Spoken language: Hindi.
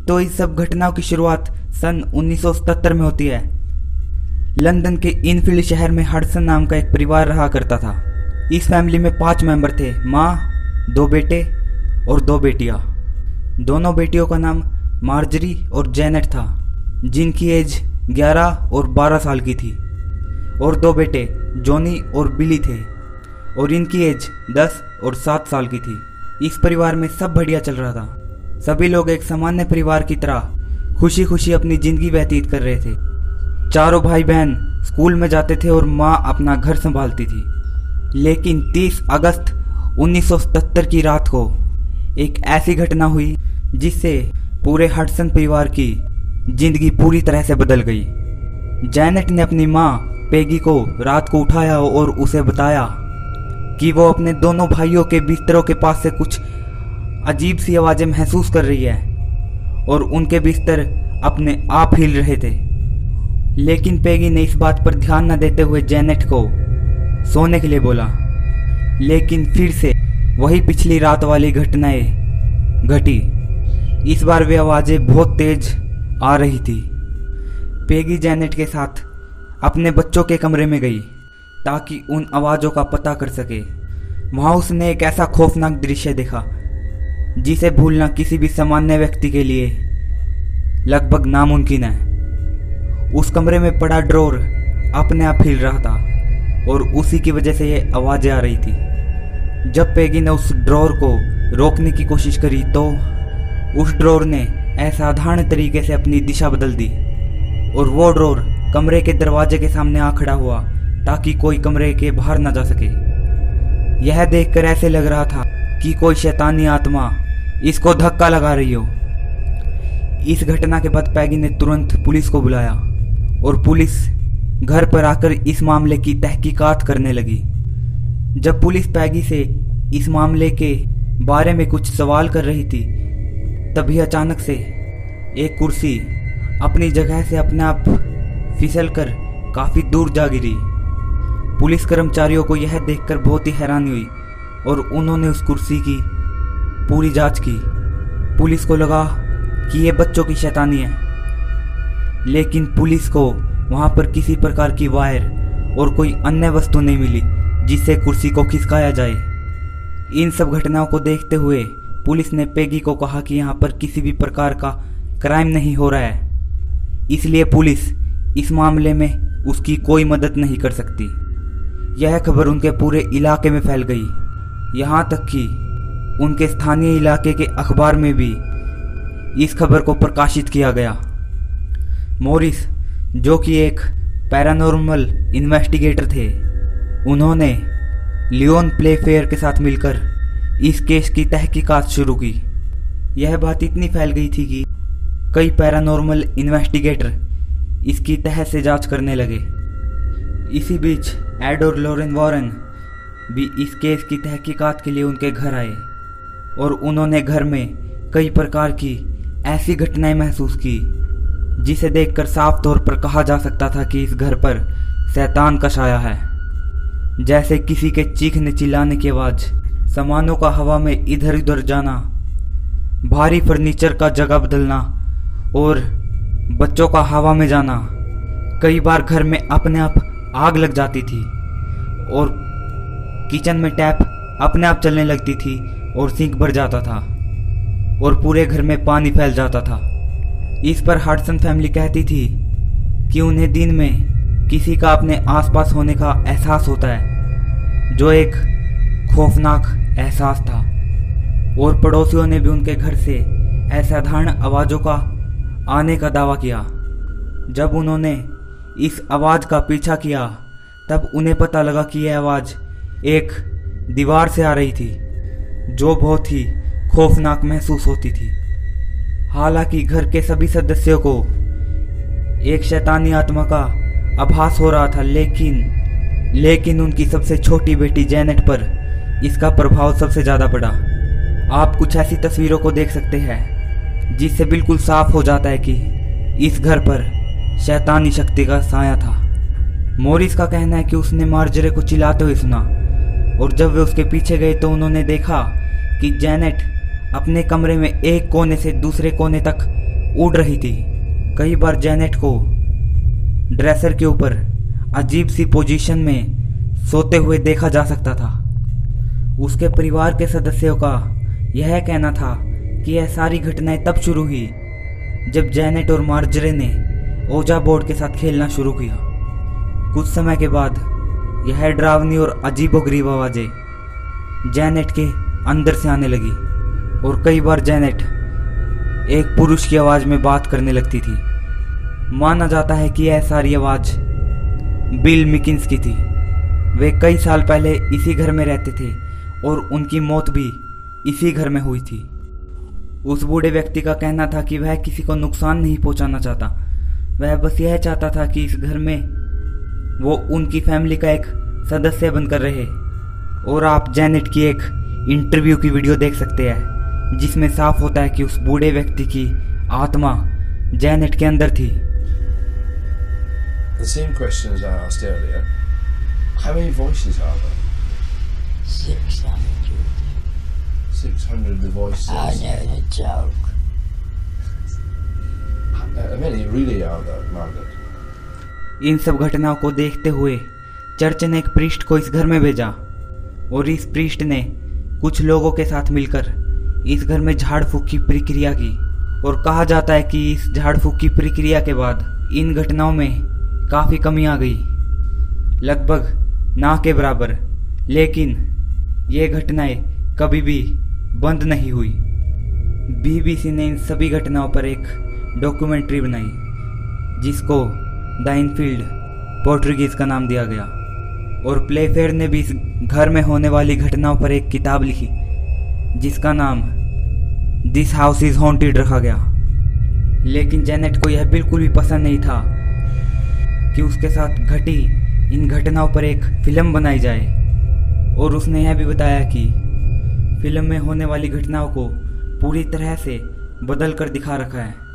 तो इस सब घटनाओं की शुरुआत सन 1977 में होती है। लंदन के इनफील्ड शहर में हडसन नाम का एक परिवार रहा करता था। इस फैमिली में 5 मेंबर थे, माँ, 2 बेटे और 2 बेटियाँ। दोनों बेटियों का नाम मार्जरी और जेनेट था, जिनकी एज 11 और 12 साल की थी, और 2 बेटे जॉनी और बिली थे, और इनकी एज 10 और 7 साल की थी। इस परिवार में सब बढ़िया चल रहा था। सभी लोग एक सामान्य परिवार की तरह खुशी खुशी अपनी जिंदगी व्यतीत कर रहे थे। चारों भाई बहन स्कूल में जाते थे और माँ अपना घर संभालती थी। लेकिन 30 अगस्त 1977 की रात को एक ऐसी घटना हुई जिससे पूरे हडसन परिवार की जिंदगी पूरी तरह से बदल गई। जेनेट ने अपनी माँ पेगी को रात को उठाया और उसे बताया कि वो अपने दोनों भाइयों के बिस्तरों के पास से कुछ अजीब सी आवाजें महसूस कर रही है और उनके बिस्तर अपने आप हिल रहे थे। लेकिन पेगी ने इस बात पर ध्यान न देते हुए जेनेट को सोने के लिए बोला। लेकिन फिर से वही पिछली रात वाली घटनाएं घटी। इस बार वे आवाजें बहुत तेज आ रही थी। पेगी जेनेट के साथ अपने बच्चों के कमरे में गई ताकि उन आवाजों का पता कर सके। वहां उसने एक ऐसा खौफनाक दृश्य देखा जिसे भूलना किसी भी सामान्य व्यक्ति के लिए लगभग नामुमकिन है। उस कमरे में पड़ा ड्रॉर अपने आप हिल रहा था और उसी की वजह से ये आवाजें आ रही थी। जब पेगी ने उस ड्रॉर को रोकने की कोशिश करी तो उस ड्रॉर ने असाधारण तरीके से अपनी दिशा बदल दी और वो ड्रॉर कमरे के दरवाजे के सामने आ खड़ा हुआ ताकि कोई कमरे के बाहर न जा सके। यह देखकर ऐसे लग रहा था कि कोई शैतानी आत्मा इसको धक्का लगा रही हो। इस घटना के बाद पेगी ने तुरंत पुलिस को बुलाया और पुलिस घर पर आकर इस मामले की तहकीकात करने लगी। जब पुलिस पेगी से इस मामले के बारे में कुछ सवाल कर रही थी, तभी अचानक से एक कुर्सी अपनी जगह से अपने आप फिसलकर काफी दूर जा गिरी। पुलिस कर्मचारियों को यह देखकर बहुत ही हैरानी हुई और उन्होंने उस कुर्सी की पूरी जांच की। पुलिस को लगा कि यह बच्चों की शैतानी है, लेकिन पुलिस को वहां पर किसी प्रकार की वायर और कोई अन्य वस्तु नहीं मिली जिससे कुर्सी को खिसकाया जाए। इन सब घटनाओं को देखते हुए पुलिस ने पेगी को कहा कि यहाँ पर किसी भी प्रकार का क्राइम नहीं हो रहा है, इसलिए पुलिस इस मामले में उसकी कोई मदद नहीं कर सकती। यह खबर उनके पूरे इलाके में फैल गई, यहाँ तक कि उनके स्थानीय इलाके के अखबार में भी इस खबर को प्रकाशित किया गया। मॉरिस, जो कि एक पैरानॉर्मल इन्वेस्टिगेटर थे, उन्होंने लियोन प्लेफेयर के साथ मिलकर इस केस की तहकीकात शुरू की। यह बात इतनी फैल गई थी कि कई पैरानॉर्मल इन्वेस्टिगेटर इसकी तह से जांच करने लगे। इसी बीच एड और लॉरेन वॉरेन भी इस केस की तहकीकात के लिए उनके घर आए और उन्होंने घर में कई प्रकार की ऐसी घटनाएं महसूस की जिसे देखकर साफ तौर पर कहा जा सकता था कि इस घर पर शैतान का साया है। जैसे किसी के चीखने चिल्लाने की आवाज, सामानों का हवा में इधर उधर जाना, भारी फर्नीचर का जगह बदलना और बच्चों का हवा में जाना। कई बार घर में अपने आप आग लग जाती थी और किचन में टैप अपने आप चलने लगती थी और सिंक भर जाता था और पूरे घर में पानी फैल जाता था। इस पर हडसन फैमिली कहती थी कि उन्हें दिन में किसी का अपने आसपास होने का एहसास होता है, जो एक खौफनाक एहसास था, और पड़ोसियों ने भी उनके घर से असाधारण आवाज़ों का आने का दावा किया। जब उन्होंने इस आवाज़ का पीछा किया तब उन्हें पता लगा कि यह आवाज़ एक दीवार से आ रही थी, जो बहुत ही खौफनाक महसूस होती थी। हालांकि घर के सभी सदस्यों को एक शैतानी आत्मा का आभास हो रहा था, लेकिन उनकी सबसे छोटी बेटी जेनेट पर इसका प्रभाव सबसे ज़्यादा पड़ा। आप कुछ ऐसी तस्वीरों को देख सकते हैं जिससे बिल्कुल साफ हो जाता है कि इस घर पर शैतानी शक्ति का साया था। मॉरिस का कहना है कि उसने मार्जरे को चिल्लाते हुए सुना और जब वे उसके पीछे गए तो उन्होंने देखा कि जेनेट अपने कमरे में एक कोने से दूसरे कोने तक उड़ रही थी। कई बार जैनेट को ड्रेसर के ऊपर अजीब सी पोजीशन में सोते हुए देखा जा सकता था। उसके परिवार के सदस्यों का यह कहना था कि यह सारी घटनाएं तब शुरू हुई जब जैनेट और मार्जरे ने ओजा बोर्ड के साथ खेलना शुरू किया। कुछ समय के बाद यह डरावनी और अजीबोगरीब आवाजें जैनेट के अंदर से आने लगी और कई बार जैनेट एक पुरुष की आवाज में बात करने लगती थी। माना जाता है कि यह सारी आवाज बिल मिकिंस की थी। वे कई साल पहले इसी घर में रहते थे और उनकी मौत भी इसी घर में हुई थी। उस बूढ़े व्यक्ति का कहना था कि वह किसी को नुकसान नहीं पहुंचाना चाहता, वह बस यह चाहता था कि इस घर में वो उनकी फैमिली का एक सदस्य बनकर रहे। और आप जैनेट की एक इंटरव्यू की वीडियो देख सकते हैं जिसमें साफ होता है कि उस बूढ़े व्यक्ति की आत्मा जैनेट के अंदर थी। The same question as I asked earlier. How many voices are there? 600. 600 the voices. I know the joke. How many really are there, Margaret? इन सब घटनाओं को देखते हुए चर्च ने एक प्रीस्ट को इस घर में भेजा और इस प्रीस्ट ने कुछ लोगों के साथ मिलकर इस घर में झाड़ फूक की प्रक्रिया की। और कहा जाता है कि इस झाड़ फूक की प्रक्रिया के बाद इन घटनाओं में काफ़ी कमी आ गई, लगभग ना के बराबर। लेकिन ये घटनाएं कभी भी बंद नहीं हुई। बीबीसी ने इन सभी घटनाओं पर एक डॉक्यूमेंट्री बनाई जिसको द इनफील्ड पोर्ट्रीगीज का नाम दिया गया। और प्लेफेयर ने भी इस घर में होने वाली घटनाओं पर एक किताब लिखी जिसका नाम दिस हाउस इज हॉन्टेड रखा गया। लेकिन जैनेट को यह बिल्कुल भी पसंद नहीं था कि उसके साथ घटी इन घटनाओं पर एक फिल्म बनाई जाए। और उसने यह भी बताया कि फिल्म में होने वाली घटनाओं को पूरी तरह से बदल कर दिखा रखा है।